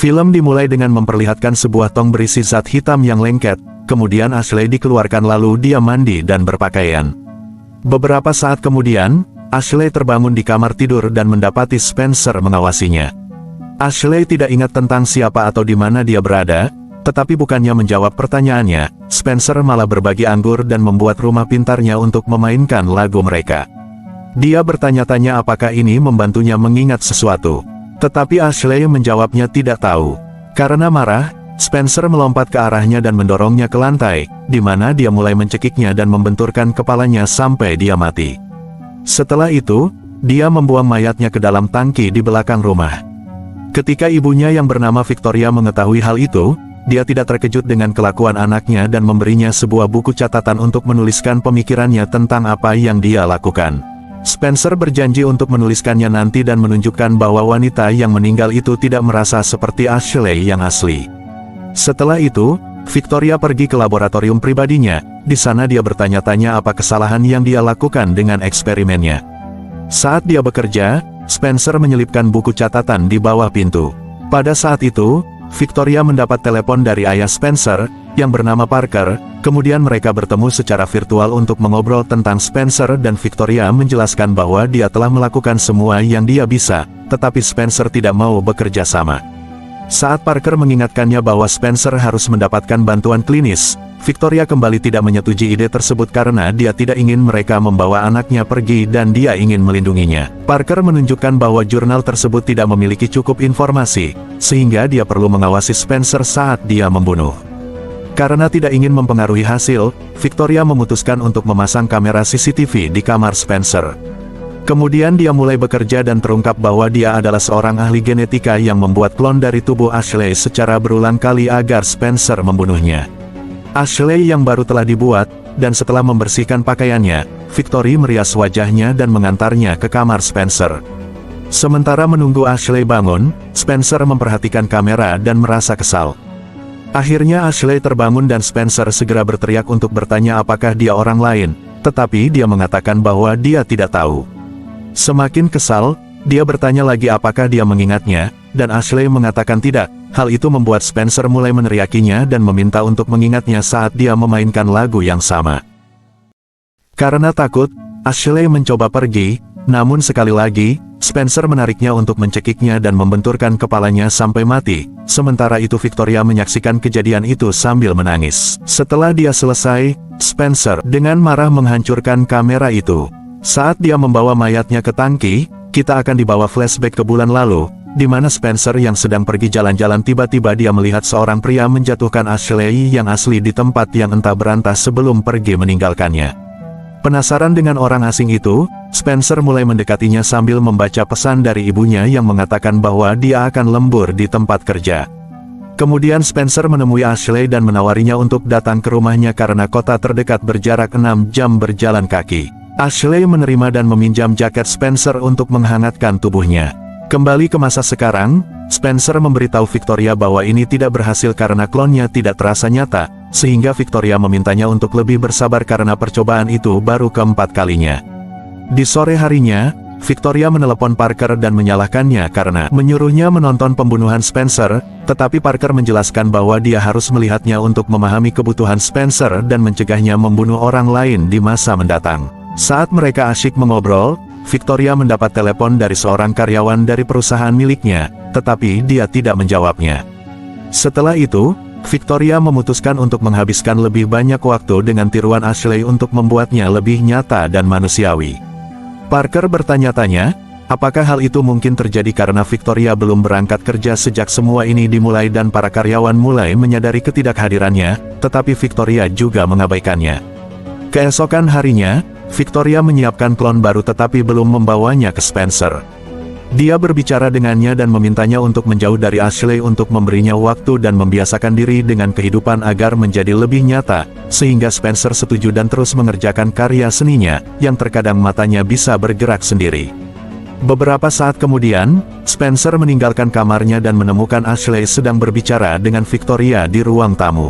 Film dimulai dengan memperlihatkan sebuah tong berisi zat hitam yang lengket, kemudian Ashley dikeluarkan lalu dia mandi dan berpakaian. Beberapa saat kemudian, Ashley terbangun di kamar tidur dan mendapati Spencer mengawasinya. Ashley tidak ingat tentang siapa atau di mana dia berada, tetapi bukannya menjawab pertanyaannya, Spencer malah berbagi anggur dan membuat rumah pintarnya untuk memainkan lagu mereka. Dia bertanya-tanya apakah ini membantunya mengingat sesuatu. Tetapi Ashley menjawabnya tidak tahu. Karena marah, Spencer melompat ke arahnya dan mendorongnya ke lantai, di mana dia mulai mencekiknya dan membenturkan kepalanya sampai dia mati. Setelah itu, dia membuang mayatnya ke dalam tangki di belakang rumah. Ketika ibunya yang bernama Victoria mengetahui hal itu, dia tidak terkejut dengan kelakuan anaknya dan memberinya sebuah buku catatan untuk menuliskan pemikirannya tentang apa yang dia lakukan. Spencer berjanji untuk menuliskannya nanti dan menunjukkan bahwa wanita yang meninggal itu tidak merasa seperti Ashley yang asli. Setelah itu, Victoria pergi ke laboratorium pribadinya. Di sana dia bertanya-tanya apa kesalahan yang dia lakukan dengan eksperimennya. Saat dia bekerja, Spencer menyelipkan buku catatan di bawah pintu. Pada saat itu, Victoria mendapat telepon dari ayah Spencer, yang bernama Parker. Kemudian mereka bertemu secara virtual untuk mengobrol tentang Spencer dan Victoria menjelaskan bahwa dia telah melakukan semua yang dia bisa, tetapi Spencer tidak mau bekerja sama. Saat Parker mengingatkannya bahwa Spencer harus mendapatkan bantuan klinis, Victoria kembali tidak menyetujui ide tersebut karena dia tidak ingin mereka membawa anaknya pergi dan dia ingin melindunginya. Parker menunjukkan bahwa jurnal tersebut tidak memiliki cukup informasi, sehingga dia perlu mengawasi Spencer saat dia membunuh. Karena tidak ingin mempengaruhi hasil, Victoria memutuskan untuk memasang kamera CCTV di kamar Spencer. Kemudian dia mulai bekerja dan terungkap bahwa dia adalah seorang ahli genetika yang membuat klon dari tubuh Ashley secara berulang kali agar Spencer membunuhnya. Ashley yang baru telah dibuat, dan setelah membersihkan pakaiannya, Victoria merias wajahnya dan mengantarnya ke kamar Spencer. Sementara menunggu Ashley bangun, Spencer memperhatikan kamera dan merasa kesal. Akhirnya Ashley terbangun dan Spencer segera berteriak untuk bertanya apakah dia orang lain, tetapi dia mengatakan bahwa dia tidak tahu. Semakin kesal, dia bertanya lagi apakah dia mengingatnya, dan Ashley mengatakan tidak. Hal itu membuat Spencer mulai meneriakinya dan meminta untuk mengingatnya saat dia memainkan lagu yang sama. Karena takut, Ashley mencoba pergi, namun sekali lagi, Spencer menariknya untuk mencekiknya dan membenturkan kepalanya sampai mati. Sementara itu Victoria menyaksikan kejadian itu sambil menangis. Setelah dia selesai, Spencer dengan marah menghancurkan kamera itu. Saat dia membawa mayatnya ke tangki, kita akan dibawa flashback ke bulan lalu, di mana Spencer yang sedang pergi jalan-jalan tiba-tiba dia melihat seorang pria menjatuhkan Ashley yang asli di tempat yang entah berantah sebelum pergi meninggalkannya. Penasaran dengan orang asing itu, Spencer mulai mendekatinya sambil membaca pesan dari ibunya yang mengatakan bahwa dia akan lembur di tempat kerja. Kemudian Spencer menemui Ashley dan menawarinya untuk datang ke rumahnya karena kota terdekat berjarak 6 jam berjalan kaki. Ashley menerima dan meminjam jaket Spencer untuk menghangatkan tubuhnya. Kembali ke masa sekarang, Spencer memberitahu Victoria bahwa ini tidak berhasil karena klonnya tidak terasa nyata, sehingga Victoria memintanya untuk lebih bersabar karena percobaan itu baru keempat kalinya. Di sore harinya, Victoria menelepon Parker dan menyalahkannya karena menyuruhnya menonton pembunuhan Spencer, tetapi Parker menjelaskan bahwa dia harus melihatnya untuk memahami kebutuhan Spencer dan mencegahnya membunuh orang lain di masa mendatang. Saat mereka asyik mengobrol, Victoria mendapat telepon dari seorang karyawan dari perusahaan miliknya, tetapi dia tidak menjawabnya. Setelah itu, Victoria memutuskan untuk menghabiskan lebih banyak waktu dengan tiruan Ashley untuk membuatnya lebih nyata dan manusiawi. Parker bertanya-tanya, apakah hal itu mungkin terjadi karena Victoria belum berangkat kerja sejak semua ini dimulai dan para karyawan mulai menyadari ketidakhadirannya, tetapi Victoria juga mengabaikannya. Keesokan harinya, Victoria menyiapkan klon baru tetapi belum membawanya ke Spencer. Dia berbicara dengannya dan memintanya untuk menjauh dari Ashley untuk memberinya waktu dan membiasakan diri dengan kehidupan agar menjadi lebih nyata, sehingga Spencer setuju dan terus mengerjakan karya seninya, yang terkadang matanya bisa bergerak sendiri. Beberapa saat kemudian, Spencer meninggalkan kamarnya dan menemukan Ashley sedang berbicara dengan Victoria di ruang tamu.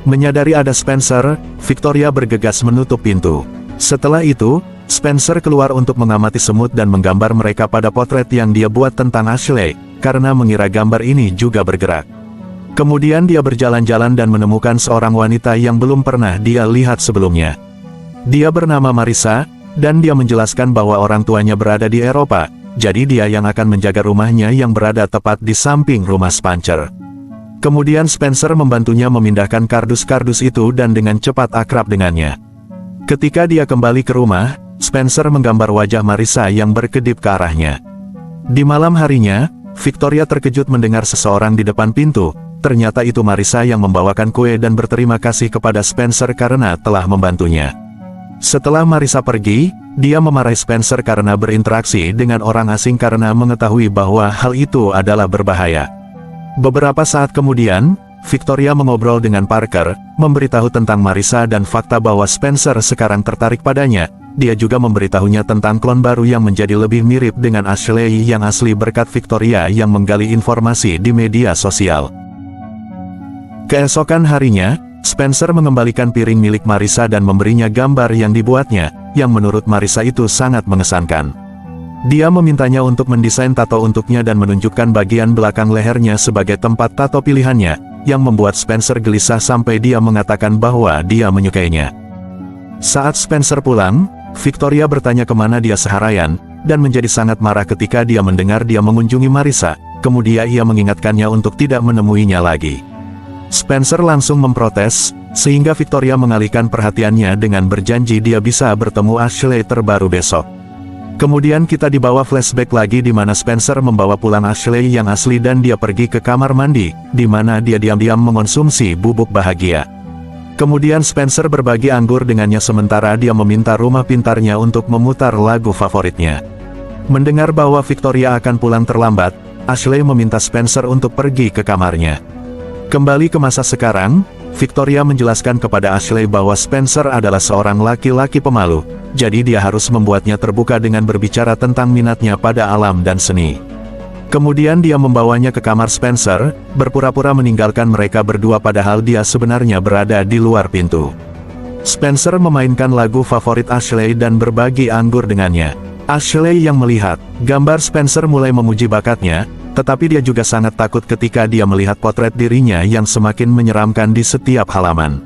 Menyadari ada Spencer, Victoria bergegas menutup pintu. Setelah itu, Spencer keluar untuk mengamati semut dan menggambar mereka pada potret yang dia buat tentang Ashley, karena mengira gambar ini juga bergerak. Kemudian dia berjalan-jalan dan menemukan seorang wanita yang belum pernah dia lihat sebelumnya. Dia bernama Marissa, dan dia menjelaskan bahwa orang tuanya berada di Eropa, jadi dia yang akan menjaga rumahnya yang berada tepat di samping rumah Spencer. Kemudian Spencer membantunya memindahkan kardus-kardus itu dan dengan cepat akrab dengannya. Ketika dia kembali ke rumah, Spencer menggambar wajah Marissa yang berkedip ke arahnya. Di malam harinya, Victoria terkejut mendengar seseorang di depan pintu. Ternyata itu Marissa yang membawakan kue dan berterima kasih kepada Spencer karena telah membantunya. Setelah Marissa pergi, dia memarahi Spencer karena berinteraksi dengan orang asing karena mengetahui bahwa hal itu adalah berbahaya. Beberapa saat kemudian, Victoria mengobrol dengan Parker, memberitahu tentang Marissa dan fakta bahwa Spencer sekarang tertarik padanya. Dia juga memberitahunya tentang klon baru yang menjadi lebih mirip dengan Ashley yang asli berkat Victoria yang menggali informasi di media sosial. Keesokan harinya, Spencer mengembalikan piring milik Marissa dan memberinya gambar yang dibuatnya, yang menurut Marissa itu sangat mengesankan. Dia memintanya untuk mendesain tato untuknya dan menunjukkan bagian belakang lehernya sebagai tempat tato pilihannya, yang membuat Spencer gelisah sampai dia mengatakan bahwa dia menyukainya. Saat Spencer pulang, Victoria bertanya kemana dia seharian, dan menjadi sangat marah ketika dia mendengar dia mengunjungi Marissa, kemudian ia mengingatkannya untuk tidak menemuinya lagi. Spencer langsung memprotes, sehingga Victoria mengalihkan perhatiannya dengan berjanji dia bisa bertemu Ashley terbaru besok. Kemudian kita dibawa flashback lagi di mana Spencer membawa pulang Ashley yang asli dan dia pergi ke kamar mandi, di mana dia diam-diam mengonsumsi bubuk bahagia. Kemudian Spencer berbagi anggur dengannya sementara dia meminta rumah pintarnya untuk memutar lagu favoritnya. Mendengar bahwa Victoria akan pulang terlambat, Ashley meminta Spencer untuk pergi ke kamarnya. Kembali ke masa sekarang, Victoria menjelaskan kepada Ashley bahwa Spencer adalah seorang laki-laki pemalu, jadi dia harus membuatnya terbuka dengan berbicara tentang minatnya pada alam dan seni. Kemudian dia membawanya ke kamar Spencer, berpura-pura meninggalkan mereka berdua padahal dia sebenarnya berada di luar pintu. Spencer memainkan lagu favorit Ashley dan berbagi anggur dengannya. Ashley yang melihat gambar Spencer mulai memuji bakatnya, tetapi dia juga sangat takut ketika dia melihat potret dirinya yang semakin menyeramkan di setiap halaman.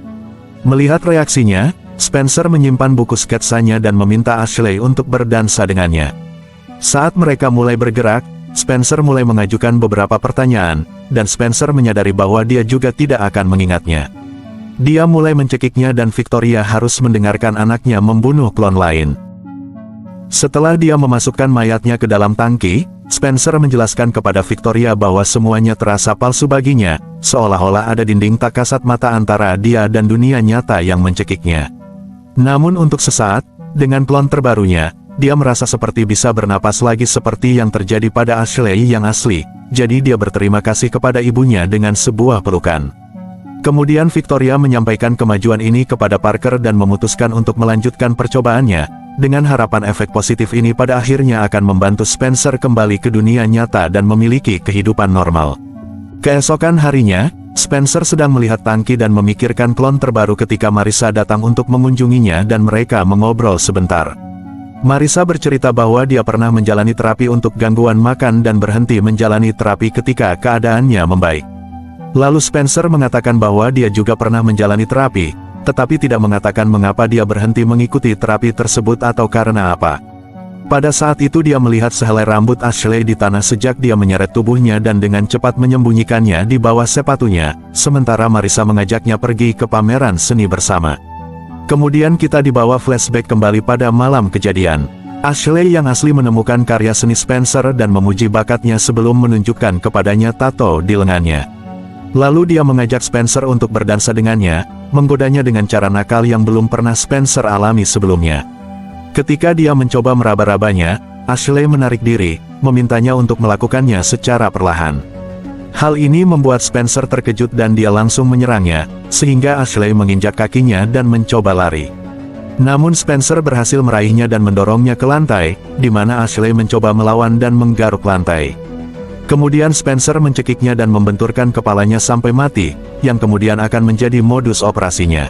Melihat reaksinya, Spencer menyimpan buku sketsanya dan meminta Ashley untuk berdansa dengannya. Saat mereka mulai bergerak, Spencer mulai mengajukan beberapa pertanyaan, dan Spencer menyadari bahwa dia juga tidak akan mengingatnya. Dia mulai mencekiknya dan Victoria harus mendengarkan anaknya membunuh klon lain. Setelah dia memasukkan mayatnya ke dalam tangki, Spencer menjelaskan kepada Victoria bahwa semuanya terasa palsu baginya, seolah-olah ada dinding tak kasat mata antara dia dan dunia nyata yang mencekiknya. Namun untuk sesaat, dengan klon terbarunya, dia merasa seperti bisa bernapas lagi seperti yang terjadi pada Ashley yang asli, jadi dia berterima kasih kepada ibunya dengan sebuah pelukan. Kemudian Victoria menyampaikan kemajuan ini kepada Parker dan memutuskan untuk melanjutkan percobaannya, dengan harapan efek positif ini pada akhirnya akan membantu Spencer kembali ke dunia nyata dan memiliki kehidupan normal. Keesokan harinya, Spencer sedang melihat tangki dan memikirkan klon terbaru ketika Marissa datang untuk mengunjunginya dan mereka mengobrol sebentar. Marissa bercerita bahwa dia pernah menjalani terapi untuk gangguan makan dan berhenti menjalani terapi ketika keadaannya membaik. Lalu Spencer mengatakan bahwa dia juga pernah menjalani terapi, tetapi tidak mengatakan mengapa dia berhenti mengikuti terapi tersebut atau karena apa. Pada saat itu dia melihat sehelai rambut Ashley di tanah sejak dia menyeret tubuhnya dan dengan cepat menyembunyikannya di bawah sepatunya, sementara Marissa mengajaknya pergi ke pameran seni bersama. Kemudian kita dibawa flashback kembali pada malam kejadian. Ashley yang asli menemukan karya seni Spencer dan memuji bakatnya sebelum menunjukkan kepadanya tato di lengannya. Lalu dia mengajak Spencer untuk berdansa dengannya, menggodanya dengan cara nakal yang belum pernah Spencer alami sebelumnya. Ketika dia mencoba meraba-rabanya, Ashley menarik diri, memintanya untuk melakukannya secara perlahan. Hal ini membuat Spencer terkejut dan dia langsung menyerangnya, sehingga Ashley menginjak kakinya dan mencoba lari. Namun Spencer berhasil meraihnya dan mendorongnya ke lantai, di mana Ashley mencoba melawan dan menggaruk lantai. Kemudian Spencer mencekiknya dan membenturkan kepalanya sampai mati, yang kemudian akan menjadi modus operasinya.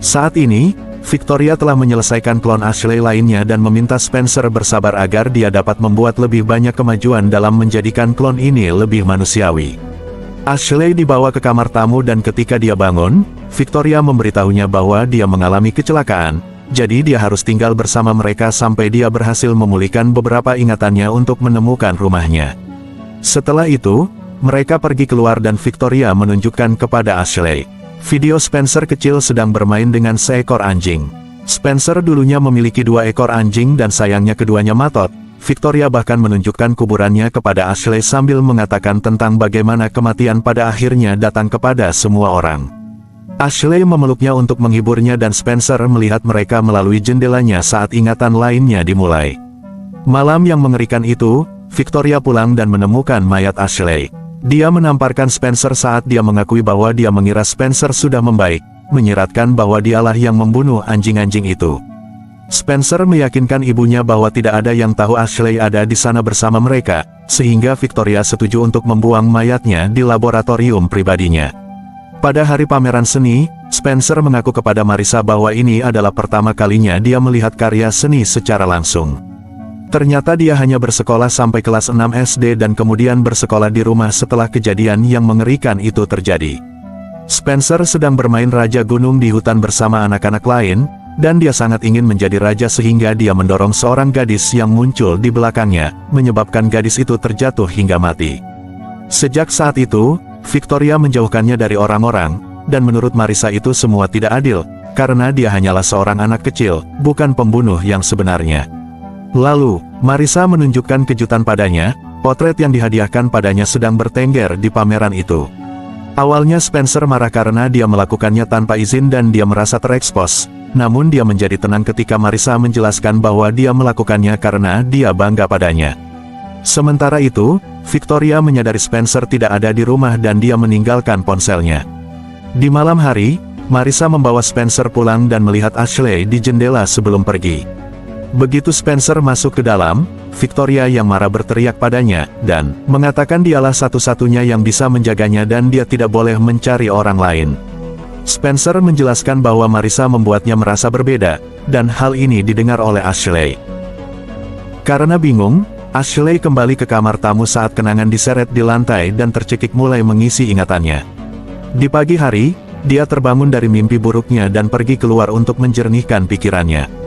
Saat ini, Victoria telah menyelesaikan klon Ashley lainnya dan meminta Spencer bersabar agar dia dapat membuat lebih banyak kemajuan dalam menjadikan klon ini lebih manusiawi. Ashley dibawa ke kamar tamu dan ketika dia bangun, Victoria memberitahunya bahwa dia mengalami kecelakaan, jadi dia harus tinggal bersama mereka sampai dia berhasil memulihkan beberapa ingatannya untuk menemukan rumahnya. Setelah itu, mereka pergi keluar dan Victoria menunjukkan kepada Ashley video Spencer kecil sedang bermain dengan seekor anjing. Spencer dulunya memiliki 2 ekor anjing dan sayangnya keduanya matot. Victoria bahkan menunjukkan kuburannya kepada Ashley sambil mengatakan tentang bagaimana kematian pada akhirnya datang kepada semua orang. Ashley memeluknya untuk menghiburnya dan Spencer melihat mereka melalui jendelanya saat ingatan lainnya dimulai. Malam yang mengerikan itu, Victoria pulang dan menemukan mayat Ashley. Dia menamparkan Spencer saat dia mengakui bahwa dia mengira Spencer sudah membaik, menyiratkan bahwa dialah yang membunuh anjing-anjing itu. Spencer meyakinkan ibunya bahwa tidak ada yang tahu Ashley ada di sana bersama mereka, sehingga Victoria setuju untuk membuang mayatnya di laboratorium pribadinya. Pada hari pameran seni, Spencer mengaku kepada Marissa bahwa ini adalah pertama kalinya dia melihat karya seni secara langsung. Ternyata dia hanya bersekolah sampai kelas 6 SD dan kemudian bersekolah di rumah setelah kejadian yang mengerikan itu terjadi. Spencer sedang bermain Raja Gunung di hutan bersama anak-anak lain, dan dia sangat ingin menjadi raja sehingga dia mendorong seorang gadis yang muncul di belakangnya, menyebabkan gadis itu terjatuh hingga mati. Sejak saat itu, Victoria menjauhkannya dari orang-orang, dan menurut Marissa itu semua tidak adil, karena dia hanyalah seorang anak kecil, bukan pembunuh yang sebenarnya. Lalu, Marissa menunjukkan kejutan padanya, potret yang dihadiahkan padanya sedang bertengger di pameran itu. Awalnya Spencer marah karena dia melakukannya tanpa izin dan dia merasa terekspos, namun dia menjadi tenang ketika Marissa menjelaskan bahwa dia melakukannya karena dia bangga padanya. Sementara itu, Victoria menyadari Spencer tidak ada di rumah dan dia meninggalkan ponselnya. Di malam hari, Marissa membawa Spencer pulang dan melihat Ashley di jendela sebelum pergi. Begitu Spencer masuk ke dalam, Victoria yang marah berteriak padanya, dan mengatakan dialah satu-satunya yang bisa menjaganya dan dia tidak boleh mencari orang lain. Spencer menjelaskan bahwa Marissa membuatnya merasa berbeda, dan hal ini didengar oleh Ashley. Karena bingung, Ashley kembali ke kamar tamu saat kenangan diseret di lantai dan tercekik mulai mengisi ingatannya. Di pagi hari, dia terbangun dari mimpi buruknya dan pergi keluar untuk menjernihkan pikirannya.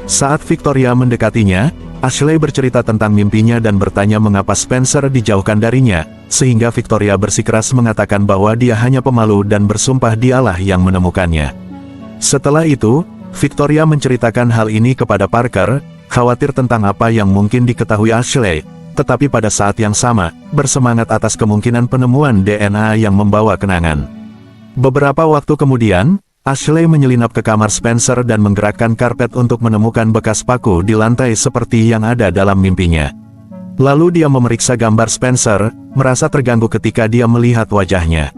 Saat Victoria mendekatinya, Ashley bercerita tentang mimpinya dan bertanya mengapa Spencer dijauhkan darinya, sehingga Victoria bersikeras mengatakan bahwa dia hanya pemalu dan bersumpah dialah yang menemukannya. Setelah itu, Victoria menceritakan hal ini kepada Parker, khawatir tentang apa yang mungkin diketahui Ashley, tetapi pada saat yang sama, bersemangat atas kemungkinan penemuan DNA yang membawa kenangan. Beberapa waktu kemudian, Ashley menyelinap ke kamar Spencer dan menggerakkan karpet untuk menemukan bekas paku di lantai seperti yang ada dalam mimpinya. Lalu dia memeriksa gambar Spencer, merasa terganggu ketika dia melihat wajahnya.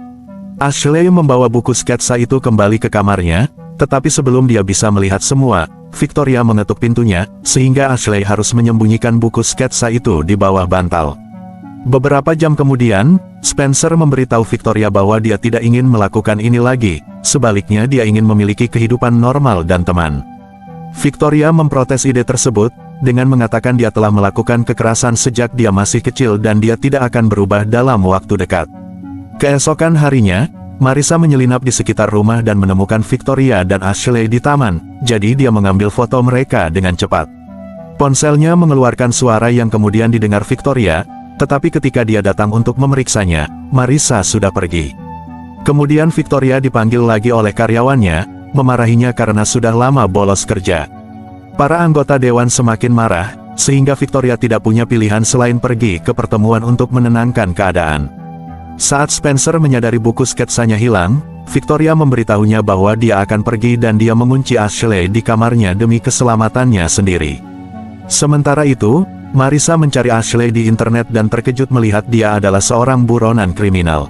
Ashley membawa buku sketsa itu kembali ke kamarnya, tetapi sebelum dia bisa melihat semua, Victoria mengetuk pintunya, sehingga Ashley harus menyembunyikan buku sketsa itu di bawah bantal. Beberapa jam kemudian, Spencer memberitahu Victoria bahwa dia tidak ingin melakukan ini lagi, sebaliknya dia ingin memiliki kehidupan normal dan teman. Victoria memprotes ide tersebut, dengan mengatakan dia telah melakukan kekerasan sejak dia masih kecil dan dia tidak akan berubah dalam waktu dekat. Keesokan harinya, Marissa menyelinap di sekitar rumah dan menemukan Victoria dan Ashley di taman, jadi dia mengambil foto mereka dengan cepat. Ponselnya mengeluarkan suara yang kemudian didengar Victoria, tetapi ketika dia datang untuk memeriksanya, Marissa sudah pergi. Kemudian Victoria dipanggil lagi oleh karyawannya, memarahinya karena sudah lama bolos kerja. Para anggota dewan semakin marah, sehingga Victoria tidak punya pilihan selain pergi ke pertemuan untuk menenangkan keadaan. Saat Spencer menyadari buku sketsanya hilang, Victoria memberitahunya bahwa dia akan pergi dan dia mengunci Ashley di kamarnya demi keselamatannya sendiri. Sementara itu, Marissa mencari Ashley di internet dan terkejut melihat dia adalah seorang buronan kriminal.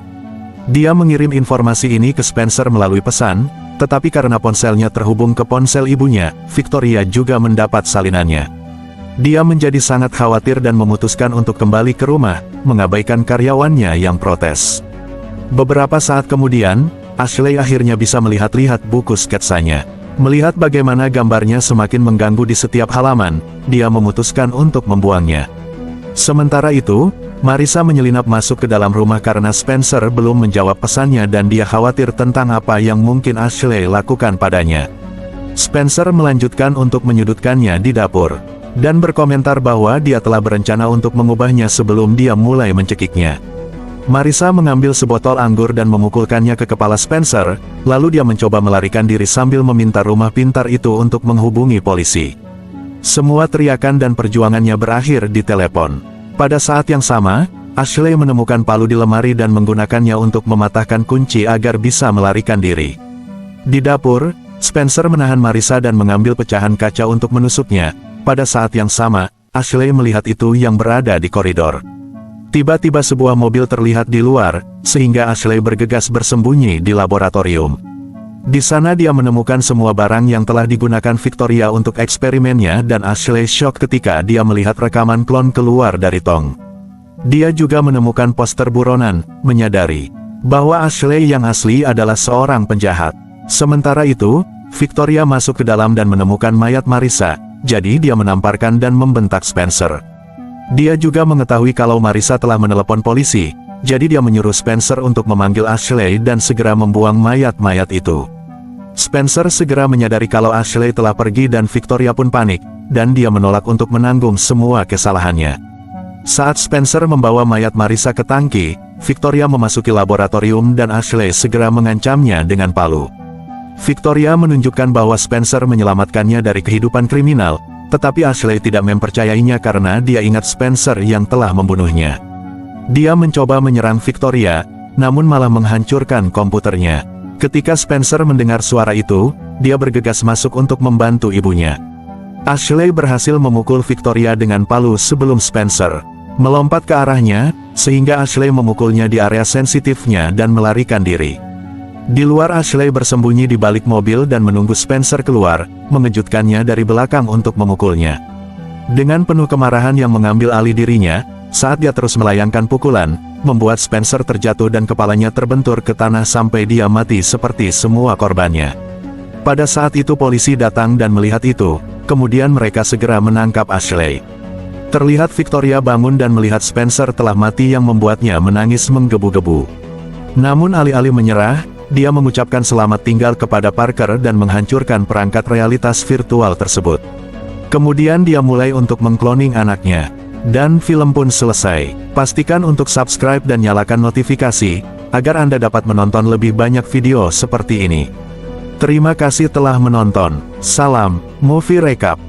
Dia mengirim informasi ini ke Spencer melalui pesan, tetapi karena ponselnya terhubung ke ponsel ibunya, Victoria juga mendapat salinannya. Dia menjadi sangat khawatir dan memutuskan untuk kembali ke rumah, mengabaikan karyawannya yang protes. Beberapa saat kemudian, Ashley akhirnya bisa melihat-lihat buku sketsanya. Melihat bagaimana gambarnya semakin mengganggu di setiap halaman, dia memutuskan untuk membuangnya. Sementara itu, Marissa menyelinap masuk ke dalam rumah karena Spencer belum menjawab pesannya dan dia khawatir tentang apa yang mungkin Ashley lakukan padanya. Spencer melanjutkan untuk menyudutkannya di dapur, dan berkomentar bahwa dia telah berencana untuk mengubahnya sebelum dia mulai mencekiknya. Marissa mengambil sebotol anggur dan memukulkannya ke kepala Spencer, lalu dia mencoba melarikan diri sambil meminta rumah pintar itu untuk menghubungi polisi. Semua teriakan dan perjuangannya berakhir di telepon. Pada saat yang sama, Ashley menemukan palu di lemari dan menggunakannya untuk mematahkan kunci agar bisa melarikan diri. Di dapur, Spencer menahan Marissa dan mengambil pecahan kaca untuk menusuknya. Pada saat yang sama, Ashley melihat itu yang berada di koridor. Tiba-tiba sebuah mobil terlihat di luar, sehingga Ashley bergegas bersembunyi di laboratorium. Di sana dia menemukan semua barang yang telah digunakan Victoria untuk eksperimennya dan Ashley shock ketika dia melihat rekaman klon keluar dari tong. Dia juga menemukan poster buronan, menyadari bahwa Ashley yang asli adalah seorang penjahat. Sementara itu, Victoria masuk ke dalam dan menemukan mayat Marissa, jadi dia menamparkan dan membentak Spencer. Dia juga mengetahui kalau Marissa telah menelepon polisi, jadi dia menyuruh Spencer untuk memanggil Ashley dan segera membuang mayat-mayat itu. Spencer segera menyadari kalau Ashley telah pergi dan Victoria pun panik, dan dia menolak untuk menanggung semua kesalahannya. Saat Spencer membawa mayat Marissa ke tangki, Victoria memasuki laboratorium dan Ashley segera mengancamnya dengan palu. Victoria menunjukkan bahwa Spencer menyelamatkannya dari kehidupan kriminal, tetapi Ashley tidak mempercayainya karena dia ingat Spencer yang telah membunuhnya. Dia mencoba menyerang Victoria, namun malah menghancurkan komputernya. Ketika Spencer mendengar suara itu, dia bergegas masuk untuk membantu ibunya. Ashley berhasil memukul Victoria dengan palu sebelum Spencer melompat ke arahnya, sehingga Ashley memukulnya di area sensitifnya dan melarikan diri. Di luar, Ashley bersembunyi di balik mobil dan menunggu Spencer keluar, mengejutkannya dari belakang untuk memukulnya. Dengan penuh kemarahan yang mengambil alih dirinya, saat dia terus melayangkan pukulan, membuat Spencer terjatuh dan kepalanya terbentur ke tanah sampai dia mati seperti semua korbannya. Pada saat itu polisi datang dan melihat itu, kemudian mereka segera menangkap Ashley. Terlihat Victoria bangun dan melihat Spencer telah mati yang membuatnya menangis menggebu-gebu. Namun alih-alih menyerah, dia mengucapkan selamat tinggal kepada Parker dan menghancurkan perangkat realitas virtual tersebut. Kemudian dia mulai untuk mengkloning anaknya. Dan film pun selesai. Pastikan untuk subscribe dan nyalakan notifikasi, agar Anda dapat menonton lebih banyak video seperti ini. Terima kasih telah menonton. Salam Movie Recap.